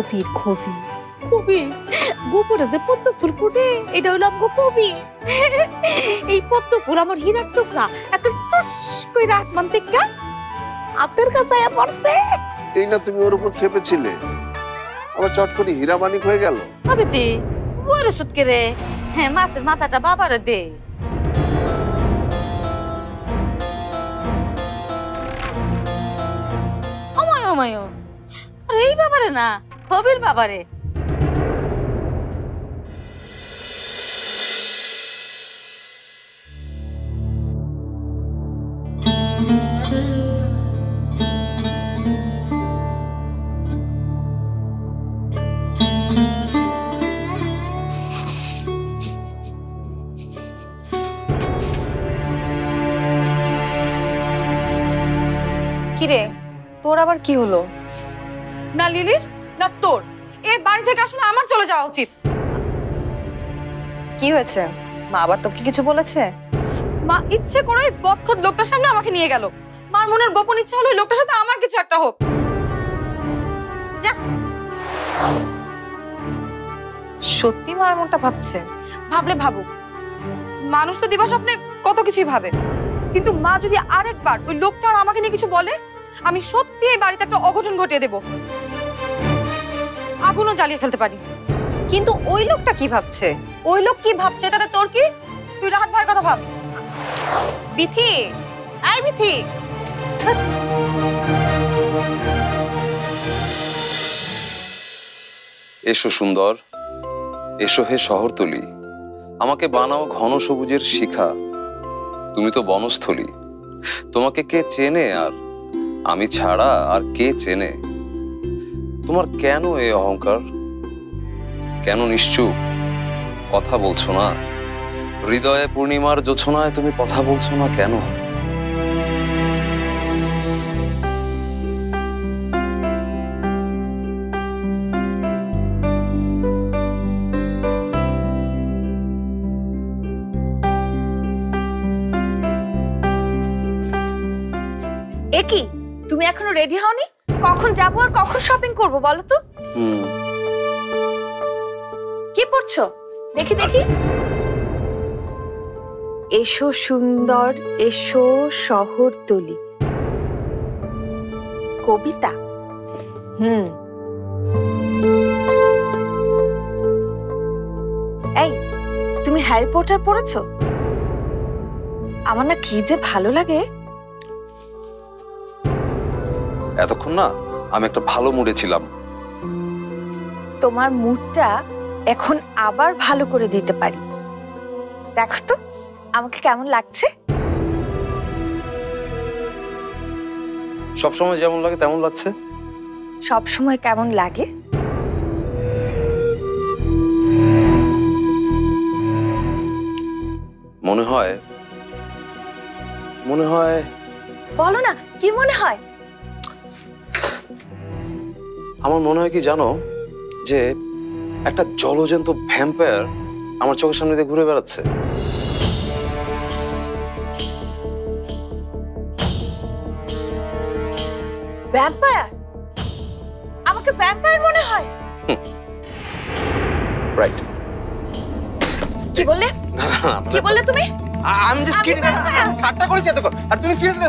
কবির কবি কবি গোপরে যে পদ্ম ফুল ফুটে এটা হলো আমার কবি। এই পদ্ম ফুল আমার হীরার টুকরা একটা টুস কইরা আসমান থেকে আপনার কাছে আয়া পড়ছে। এই না তুমি ওর উপর খেপেছিলে, আবার চট করে হীরা মানিক হয়ে গেল। হবে তে বড় সুটকে রে। হ্যাঁ, মাছের মাথাটা বাবারে দে। অময় অময় আরে এই বাবারে না, কবির বাবারে। কিরে, তোর আবার কি হলো? না লিলির না তোর, এই বাড়ি থেকে আসলে আমার চলে যাওয়া উচিত। কি হয়েছে? মা আবার তোকে কিছু বলেছে? মা ইচ্ছে করে ওই বদখত লোকটার সামনে আমাকে নিয়ে গেল। মার মনের গোপন ইচ্ছা হলো ওই লোকটার সাথে আমার কিছু একটা হোক। যা। সত্যি মা এমনটা ভাবছে? ভাবলে ভাবুক, মানুষ তো দিবা স্বপ্নে কত কিছুই ভাবে, কিন্তু মা যদি আরেকবার ওই লোকটা আর আমাকে নিয়ে কিছু বলে, আমি সত্যি এই বাড়িতে একটা অঘটন ঘটিয়ে দেব, আগুনও জ্বালিয়ে ফেলতে পারি। কিন্তু ওই লোকটা কি ভাবছে? ওই লোক কি ভাবছে তাতে তোর কি? তুই রাহাত ভাইয়ের কথা ভাব। বিথি, আই বিথি। এসো সুন্দর, এসো হে শহরতলি, আমাকে বানাও ঘন সবুজের শিখা। তুমি তো বনস্থলী, তোমাকে কে চেনে আর আমি ছাড়া আর কে চেনে? তোমার কেন এই অহংকার? কেন নিশ্চুপ? কথা বলছো না? হৃদয়ে পূর্ণিমার জোছনায় তুমি কথা বলছো না কেন? একি তুমি এখনো রেডি হওনি? কখন যাবো আর কখন শপিং করবো বলো তো? কি পড়ছো? দেখি দেখি। এসো সুন্দর, এসো শহরতলি, কবিতা। এই, তুমি হ্যারি পটার পড়েছো? আমার না কি যে ভালো লাগে। এতক্ষণ না আমি একটা ভালো মুডে ছিলাম। তোমার মুডটা এখন আবার ভালো করে দিতে পারি। দেখো তো আমাকে কেমন লাগছে। সবসময় যেমন লাগে তেমন লাগছে। সব সময় কেমন লাগে? মনে হয় বলো না, কি মনে হয়? আমার মনে হয় কি জানো, যে একটা জলজন্ত ভ্যাম্পায়ার আমার চোখের সামনে দিয়ে ঘুরে বেড়াচ্ছে। ভ্যাম্পায়ার? আমাকে ভ্যাম্পায়ার মনে হয়? রাইট। কি বললে? কি বললে তুমি? আমি জাস্ট কিডিং, ঠাট্টা করেছি এতক্ষণ, আর তুমি সিরিয়াসলি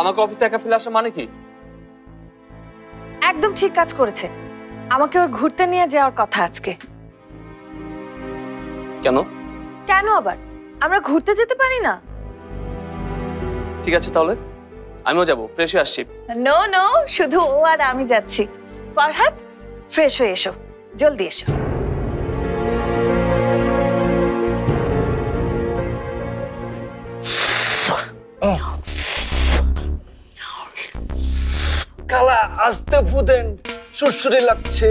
আমাকে অফিসে একা ফেলে আসা মানে কি? একদম ঠিক কাজ করেছে। আমাকে ওর ঘুরতে নিয়ে যাওয়ার কথা আজকে। কেন? কেন আবার? আমরা ঘুরতে যেতে পারি না? ঠিক আছে তাহলে আমিও যাবো, ফ্রেশ হয়ে আসছি। নো নো, শুধু ও আর আমি যাচ্ছি। ফরহাদ, ফ্রেশ হয়ে এসো, জলদি এসো। খালা আস্তে ফুদেন, সুরসুরি লাগছে।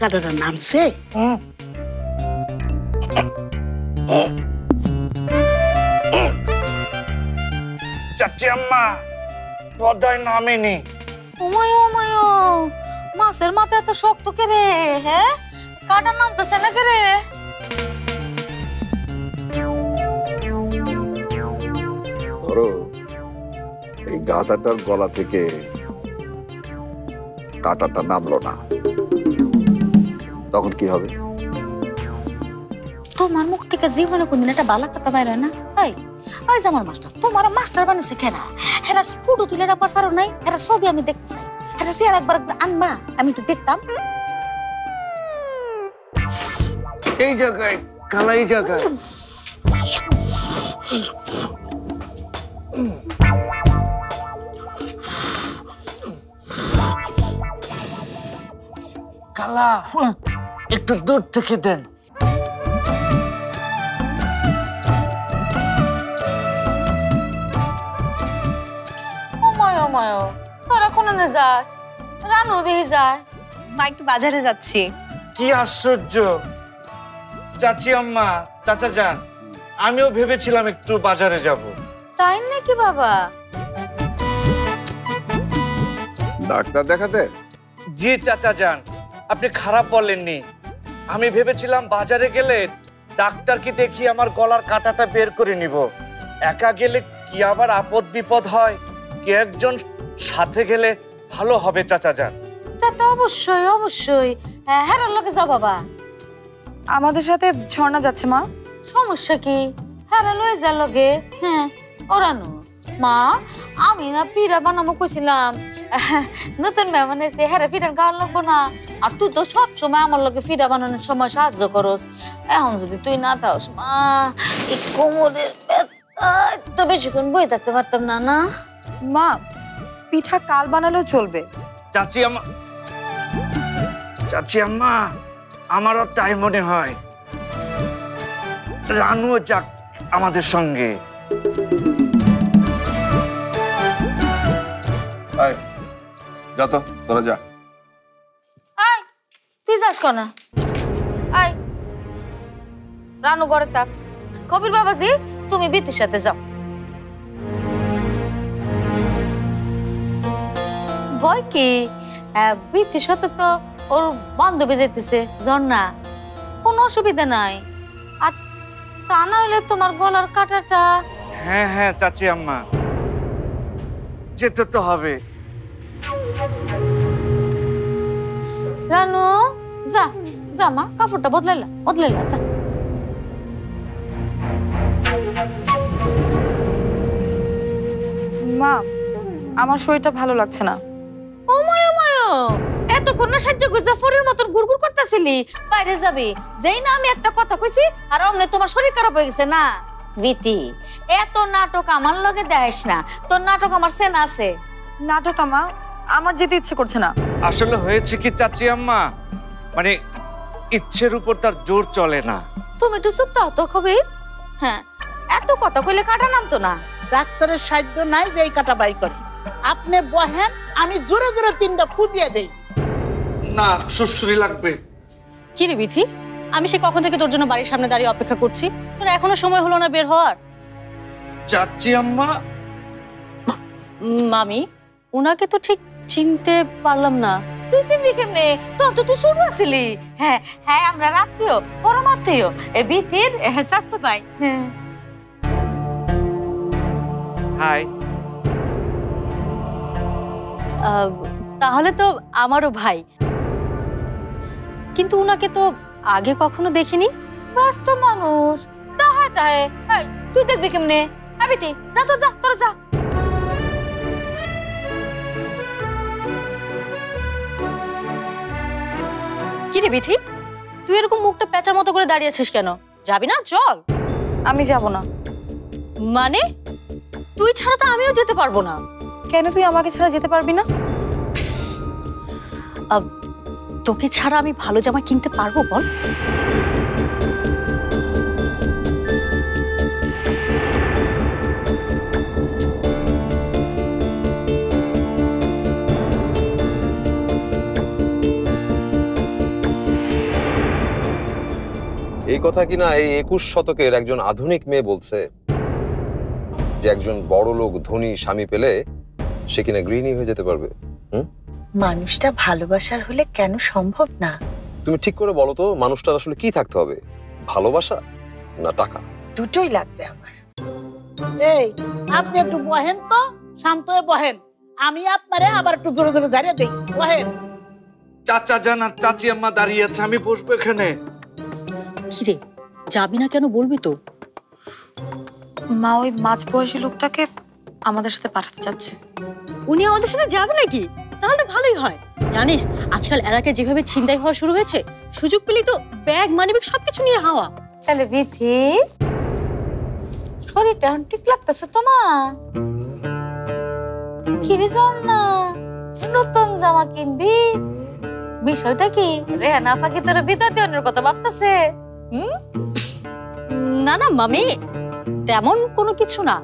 কাটাটা নামছে? চাচি আম্মা পদায় নামেনি। ওমায় ওমায়, মাছের মাথা এত শক্ত কে রে? হ্যাঁ, কাটা নামতেছে না কে রে? ধরো এই গাধাটার গলা থেকে কাঁটাটা নামলো না, তখন কি হবে? তোমার মুখ থেকে জীবনে কোনদিন একটা বালা কথা বাইর হয় না? এই ওই যে আমার মাস্টার, তোমার মাস্টার বানিয়েছে কেনা? হেরা ফটো তুলে রাখবার পারো নাই? হেরা ছবি আমি দেখতে চাই, হেরা চেয়ার একবার আনবা, আমি একটু দেখতাম। এই জায়গায় খালা, এই জায়গায়। খালা একটু দূর থেকে দেন। ওমায় ওমায়, তোরা কোন যায়? রানু দিয়ে যায়। মা একটু বাজারে যাচ্ছি। কি আশ্চর্য! চাচি আম্মা, চাচা যান, আমিও ভেবেছিলাম একটু বাজারে যাব। তাই নাকি বাবা? ডাক্তার দেখাতে? জি চাচা যান, আপনি খারাপ বলেননি। আমি ভেবেছিলাম বাজারে গেলে ডাক্তারকে দেখি আমার গলার কাঁটাটা বের করে নিব। একা গেলে কি আবার আপদ বিপদ হয়, কে একজন সাথে গেলে ভালো হবে চাচা যান। তা তো অবশ্যই অবশ্যই, হ্যাঁ লোকে যাও বাবা। আমাদের সাথে ঝর্ণা যাচ্ছে মা। সমস্যা কি? হ্যাঁ লয়ে যা লগে। হ্যাঁ ওরানো মা, আমি না পিঠা বানাবো কইছিলাম, নতুন মেহমান এসে হ্যাঁ পিঠা খাওয়া লাগবো না? আর তুই তো সব সময় আমার লগে পিঠা বানানোর সময় সাহায্য করস, এখন যদি তুই না থাকস মা, এই কোমরের ব্যথা তো বেশিক্ষণ বই থাকতে পারতাম না। না মা, পিঠা কাল বানালেও চলবে। চাচি আম্মা, চাচি আম্মা, আমারও তাই মনে হয়। রানু যাক আমাদের সঙ্গে। যা তো, তোরা যা। আয়, তুই যাস কনা? আয়, রানু ঘরে থাক। কবির বাবাজি, তুমি বিতির সাথে যাও। ভয় কি? বিতির সাথে তো ওর বান্ধবী যেতেছে ঝর্ণা, কোনো অসুবিধা নাই। আর তা না হলে তোমার গলার কাঁটাটা। হ্যাঁ হ্যাঁ চাচি আম্মা, যেতে তো হবে। রানু যা, যা মা, কাপড়টা বদলাইলা যা। মা, আমার শরীরটা ভালো লাগছে না। ওময় ওময়, এতক্ষণ না সাহায্য করছে ফরির মতন গুড়গুড় করতেছিলি, বাইরে যাবি। যেই না আমি একটা কথা কইছি আর অমনে তোমার শরীর খারাপ হয়ে গেছে না? বিতি, এত নাটক আমার লগে দেখাইস না, তোর নাটক আমার চেনা আছে। নাটক মা, আমার যেতে ইচ্ছে করছে না। আসলে হয়েছে কি চাচি আম্মা, মানে ইচ্ছের উপর তার জোর চলে না। তুমি একটু চুপ থাও তো কবির। হ্যাঁ, এত কথা কইলে কাটা নামতো না। ডাক্তারের সাহায্য নাই যে এই কাটা বাই করে। আপনি বহেন, আমি জোরে জোরে 3টা ফু দিয়ে দেই। না, সুরসুরি লাগবে। কি রে বিথি, আমি সে কখন থেকে তোর জন্য বাড়ির সামনে দাঁড়িয়ে অপেক্ষা করছি, তোর এখনো সময় হলো না বের হওয়ার? চাচি আম্মা, মামি, ওনাকে তো ঠিক চিনতে পারলাম না। তুই চিনবি কেমনে? তখন তো তুই শুরু আসিলি। হ্যাঁ হ্যাঁ, আমরা রাত্রিও পরম আত্মীয়, এ বিতির চাচতো ভাই। হ্যাঁ, হাই। তাহলে তো আমারও ভাই, কিন্তু উনাকে তো আগে কখনো দেখিনি। ব্যস্ত মানুষ, তাহায় তাহে। তুই দেখবি কেমনে? আবিতি যা তো, যা তোরা যা। কি রে বিথি, তুই এরকম মুখটা পেঁচার মতো করে দাঁড়িয়ে আছিস কেন? যাবি না? চল। আমি যাব না। মানে তুই ছাড়া তো আমিও যেতে পারবো না। কেন তুই আমাকে ছাড়া যেতে পারবি না? তোকে ছাড়া আমি ভালো জামা কিনতে পারবো বল? এই কথা কিনা এই 21 শতকের একজন আধুনিক মেয়ে বলছে যে একজন বড় লোক ধনী স্বামী পেলে সে কিনা গৃহিণী হয়ে যেতে পারবে। মানুষটা ভালোবাসার হলে কেন সম্ভব না? তুমি ঠিক করে বলো তো, মানুষটার আসলে কি থাকতে হবে, ভালোবাসা না টাকা? দুটোই লাগবে আমার। এই আপনি একটু বহেন তো, শান্ত হয়ে বহেন। আমি আপনারে আবার একটু জোরে জোরে ঝাড়িয়ে দেই। বহেন। চাচা জান আর চাচি আম্মা দাঁড়িয়ে আছে, আমি বসবো এখানে। কিরে যাবি না কেন, বলবি তো? মা ওই মাঝ বয়সী লোকটাকে আমাদের সাথে পাঠাতে চাচ্ছে। উনি আমাদের সাথে যাবে নাকি? তাহলে তো ভালোই হয়। জানিস আজকাল এলাকায় যেভাবে ছিনতাই হওয়া শুরু হয়েছে, সুযোগ পেলেই তো ব্যাগ মানিব্যাগ সবকিছু নিয়ে হাওয়া। তাহলে বিথি শরীরটা এখন ঠিক লাগতেছে তোমার? কিরে যাও না, নতুন জামা কিনবি? বিষয়টা কি? রেহানা আপা কি তোর বিদায় দেওয়ার কথা ভাবতেছে? না না মামি, তেমন কোনো কিছু না।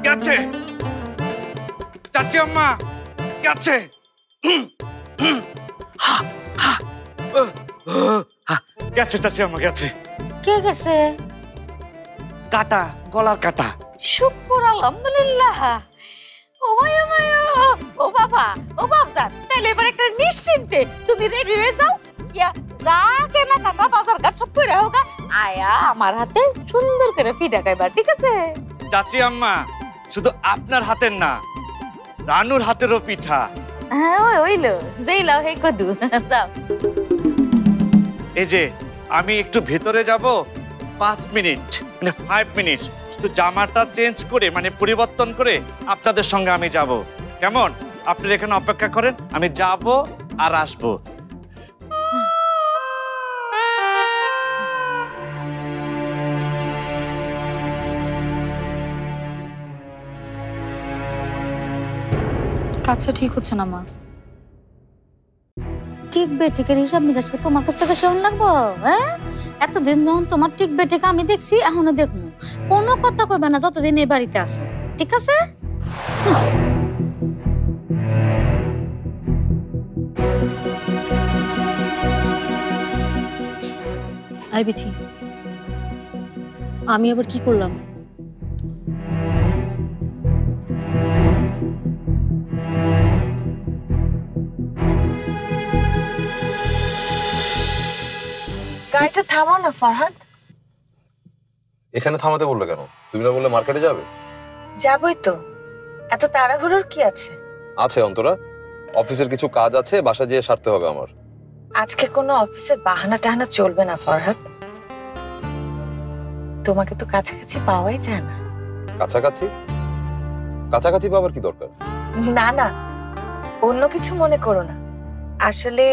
গেছে চাচি আম্মা, গেছে। গেছে চাচি আম্মা, গেছে। কে গেছে? কাটা, গলার কাটা। শুকর আলহামদুলিল্লাহ। ও মায়া মায়া, ও বাবা, ও বাবজান, তাইলে এবার একটা নিশ্চিন্তে তুমি রেডি হয়ে যাও। ইয়া যা কেনা কাটা বাজার ঘাট সব করে হোগা, আয়া আমার হাতে সুন্দর করে ফিডা খাইবা, ঠিক আছে? চাচি আম্মা, শুধু আপনার হাতের না, রানুর হাতেরও পিঠা। হ্যাঁ ওই হইলো, যেই লাও হেই কদু। যাও। এই যে আমি একটু ভেতরে যাব 5 মিনিট, মানে 5 মিনিট, শুধু জামাটা চেঞ্জ করে মানে পরিবর্তন করে আপনাদের সঙ্গে আমি যাব। কেমন? আপনারা এখানে অপেক্ষা করেন, আমি যাব আর আসবো। কাজটা ঠিক হচ্ছে না মা। ঠিক বেটিকের হিসাব নিকাশকে তোমার কাছ থেকে শোন লাগবো? হ্যাঁ, এতদিন যখন তোমার ঠিক বেটিকে আমি দেখছি, এখনো দেখবো। কোনো কথা কইবে না যতদিন এই বাড়িতে আসো, ঠিক আছে? আই বিথি, আমি আবার কি করলাম? গাড়িটা থামাও না ফরহাদ। এখানে থামাতে বললে কেন? তুমি না বললে মার্কেটে যাবে? যাবই তো, এত তাড়াহুড়োর কি আছে? আছে অন্তরা, অফিসের কিছু কাজ আছে, বাসা যেয়ে সারতে হবে আমার। আজকে কোনো অফিসের বাহানা টাহানা চলবে না ফরহাদ। তোমাকে তো কাছাকাছি পাওয়াই যায় না। কাছাকাছি? কাছাকাছি পাবার কি দরকার? না না, অন্য কিছু মনে করো না। আসলে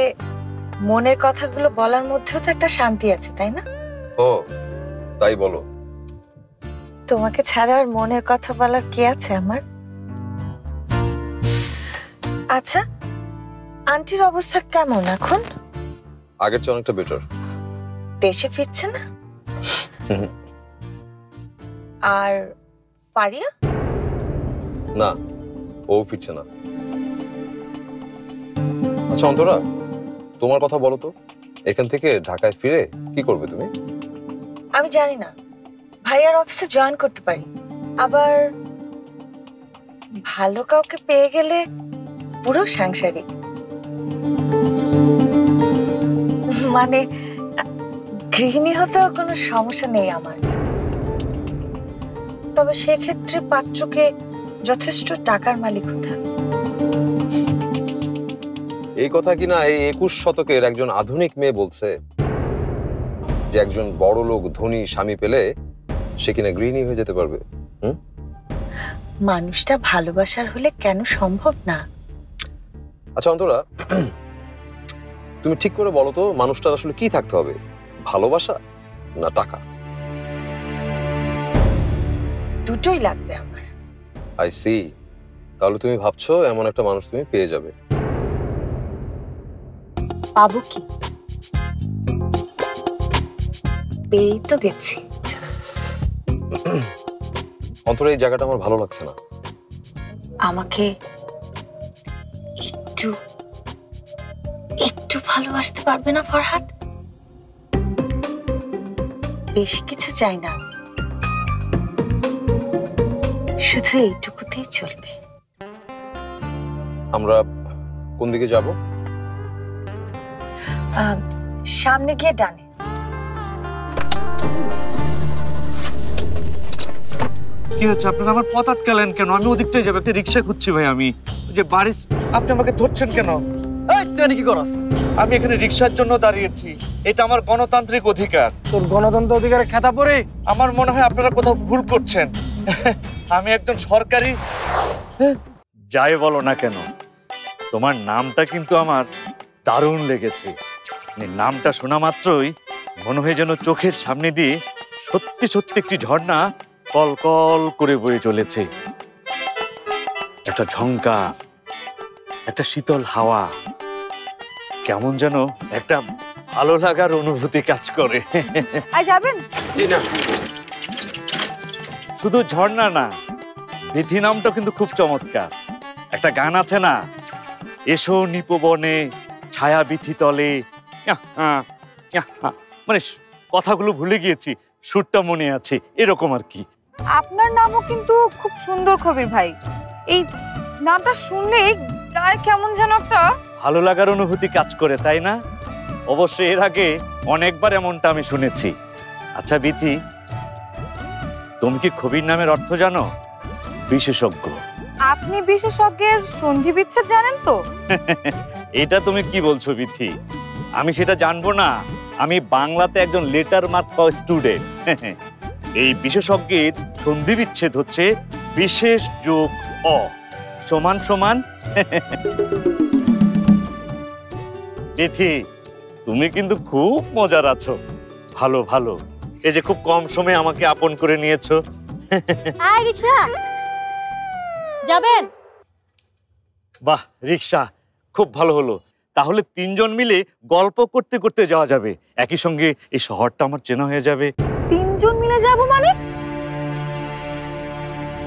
মনের কথাগুলো বলার মধ্যেও তো একটা শান্তি আছে, তাই না? ও তাই বলো। তোমাকে ছাড়া আর মনের কথা বলার কে আছে আমার? আচ্ছা, আন্টির অবস্থা কেমন এখন? আগের চেয়ে অনেকটা বেটার। দেশে ফিরছে না? আর ফারিয়া? না, ও ফিরছে না। আচ্ছা অন্তরা, তোমার কথা বলো তো, এখান থেকে ঢাকায় ফিরে কি করবে তুমি? আমি জানি না, ভাইয়ার অফিসে জয়েন করতে পারি। আবার ভালো কাউকে পেয়ে গেলে পুরো সাংসারিক, মানে গৃহিণী হতেও কোনো সমস্যা নেই আমার। তবে সেক্ষেত্রে পাত্রকে যথেষ্ট টাকার মালিক হতে হবে। এই কথা কিনা এই 21 শতকের একজন আধুনিক মেয়ে বলছে যে একজন বড় লোক ধনী স্বামী পেলে সে কিনা গৃহিণী হয়ে যেতে পারবে। মানুষটা ভালোবাসার হলে কেন সম্ভব না? আচ্ছা অন্তরা, তুমি ঠিক করে বলো তো, মানুষটার আসলে কি থাকতে হবে, ভালোবাসা না টাকা? দুটোই লাগবে আমার। I see. তাহলে তুমি ভাবছো এমন একটা মানুষ তুমি পেয়ে যাবে। পাবো কি? পেয়েই তো গেছি। অন্তরা, এই জায়গাটা আমার ভালো লাগছে না। আমাকে একটু একটু ভালোবাসতে পারবে না ফরহাদ? বেশি কিছু চাই না, শুধু এইটুকুতেই চলবে। আমরা কোন দিকে যাব? সামনে গিয়ে ডানে। কি হচ্ছে আপনারা আমার পথ আটকালেন কেন? আমি ওদিকটাই যাবো, একটা রিক্সা খুঁজছি ভাই। আমি যে বাড়ির, আপনি আমাকে ধরছেন কেন? এই তুই কি করস? আমি এখানে রিক্সার জন্য দাঁড়িয়েছি, এটা আমার গণতান্ত্রিক অধিকার। তোর গণতন্ত্র অধিকারে খেতা পড়ে আমার মনে হয় আপনারা কোথাও ভুল করছেন। আমি একজন সরকারি, যাই বলো না কেন, তোমার নামটা কিন্তু আমার দারুণ লেগেছে। নামটা শোনা মাত্রই মনে হয় যেন চোখের সামনে দিয়ে সত্যি সত্যি একটি ঝর্ণা কল কল করে বয়ে চলেছে। একটা ঝঙ্কার, একটা শীতল হাওয়া, কেমন যেন একটা ভালো লাগার অনুভূতি কাজ করে। আই যাবেন? শুধু ঝর্ণা না, বিধি নামটা কিন্তু খুব চমৎকার। একটা গান আছে না, এসো নিপবনে ছায়া বিথি তলে, মানে কথাগুলো ভুলে গিয়েছি, সুরটা মনে আছে, এরকম আর কি। আপনার নামও কিন্তু খুব সুন্দর কবির ভাই। এই নামটা শুনলেই গায়ে কেমন যেন একটা ভালো লাগার অনুভূতি কাজ করে, তাই না? অবশ্যই এর আগে অনেকবার এমনটা আমি শুনেছি। আচ্ছা বিথি, তুমি কি কবির নামের অর্থ জানো? বিশেষজ্ঞ। আপনি বিশেষজ্ঞের সন্ধি বিচ্ছেদ জানেন তো? এটা তুমি কি বলছো বিথি? আমি সেটা জানবো না? আমি বাংলাতে একজন লেটার মার্ক পাওয়া স্টুডেন্ট। এই বিশেষজ্ঞের সন্ধি বিচ্ছেদ হচ্ছে বিশেষ যোগ অ সমান সমান। বিথি, তুমি কিন্তু খুব মজার আছো। ভালো ভালো, এই যে খুব কম সময়ে আমাকে আপন করে নিয়েছো। আয় রিকশা, যাবেন? বাহ, রিক্সা খুব ভালো হলো। তাহলে তিনজন মিলে গল্প করতে করতে যাওয়া যাবে, একই সঙ্গে এই শহরটা আমার চেনা হয়ে যাবে। তিনজন মিলে যাব মানে?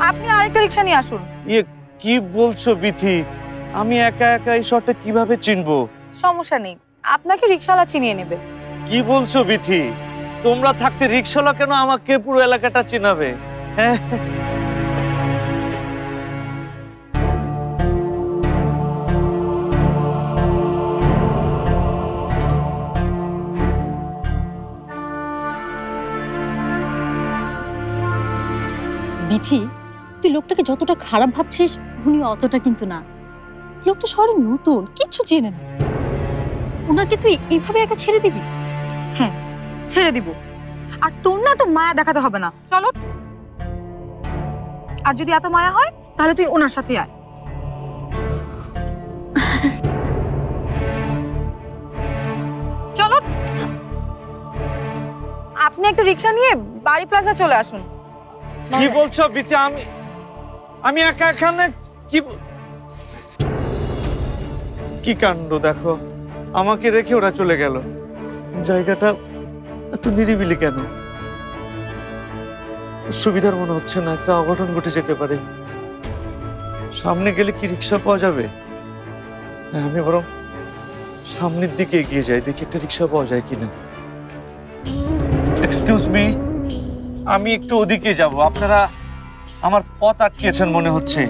আপনি আরেকটা রিক্সা নিয়ে আসুন। ইয়ে কি বলছো বিথি? আমি একা একা এই শহরটা কিভাবে চিনবো? সমস্যা নেই, আপনাকে রিক্সাওয়ালা চিনিয়ে নেবে। কি বলছো বিথি? তোমরা থাকতে রিক্সাওয়ালা কেন আমাকে পুরো এলাকাটা চিনাবে? হ্যাঁ, বিথি, তুই লোকটাকে যতটা খারাপ ভাবছিস উনি অতটা কিন্তু না। লোকটা শহরে নতুন, কিচ্ছু চেনে না। ওনাকে তুই এইভাবে একা ছেড়ে দিবি? হ্যাঁ, ছেড়ে দিব। আর তোর না তো মায়া দেখাতে হবে না, চলো। আর যদি এত মায়া হয় তাহলে তুই ওনার সাথে আয়। চলো, আপনি একটা রিক্সা নিয়ে বাড়ি প্লাজা চলে আসুন। কি বলছো বিথি? আমি একা এখানে কি কাণ্ড দেখো, আমাকে রেখে ওরা চলে গেল। জায়গাটা এত নিরিবিলি কেন? সুবিধার মনে হচ্ছে না, একটা অঘটন ঘটে যেতে পারে। সামনে গেলে কি রিক্সা পাওয়া যাবে? হ্যাঁ, আমি বরং সামনের দিকে এগিয়ে যাই, দেখি একটা রিক্সা পাওয়া যায় কিনা। এক্সকিউজ মি, আমি একটু ওদিকে যাব, আপনারা আমার পথ আটকেছেন মনে হচ্ছে।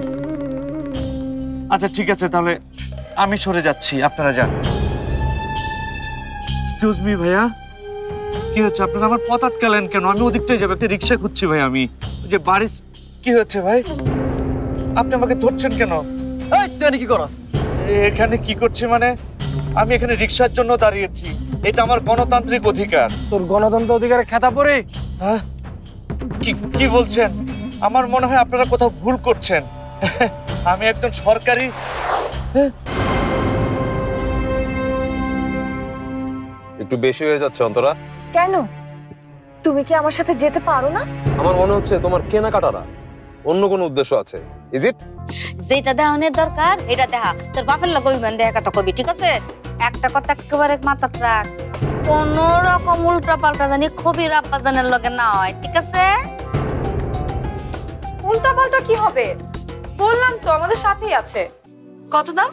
আচ্ছা ঠিক আছে, তাহলে আমি সরে যাচ্ছি, আপনারা যান। এক্সকিউজ মি ভাইয়া, কি হচ্ছে? আপনারা আমার পথ আটকালেন কেন? আমি ওদিকটাই যাবো, একটা রিক্সা খুঁজছি ভাই। আমি যে বাড়ির, কি হচ্ছে ভাই? আপনি আমাকে ধরছেন কেন? এই তুই কি করস? এখানে কি করছি মানে? আমি এখানে রিক্সার জন্য দাঁড়িয়েছি, এটা আমার গণতান্ত্রিক অধিকার। তোর গণতন্ত্র অধিকারে খেতা পড়ে হ্যাঁ, কি বলছেন? আমার মনে হয় আপনারা কোথাও ভুল করছেন। আমি একজন সরকারি, একটু বেশি হয়ে যাচ্ছে অন্তরা। কেন? তুমি কি আমার সাথে যেতে পারো না? আমার মনে হচ্ছে তোমার কেনাকাটারা অন্য কোনো উদ্দেশ্য আছে। Is it? যেটা দেহনের দরকার এটা দেখা। তোর বাপের লগে অভিমান দেখা কথা কবি, ঠিক আছে? একটা কথা একেবারে মাথাত রাখ, কোন রকম উল্টা পাল্টা জানি খবির আব্বাজানের লগে না হয়, ঠিক আছে? উল্টা পাল্টা কি হবে? বললাম তো আমাদের সাথেই আছে। কত দাম?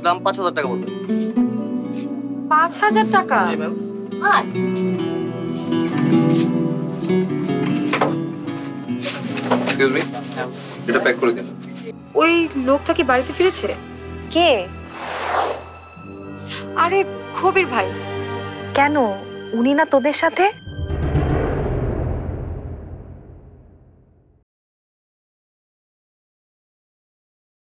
দাম ৫,০০০ টাকা বলবে। ৫,০০০ টাকা? জি ম্যাম। এক্সকিউজ মি, এটা প্যাক করে দিন। ওই লোকটা কি বাড়িতে ফিরেছে? কে? আরে কবির ভাই। কেন, উনি না তোদের সাথে?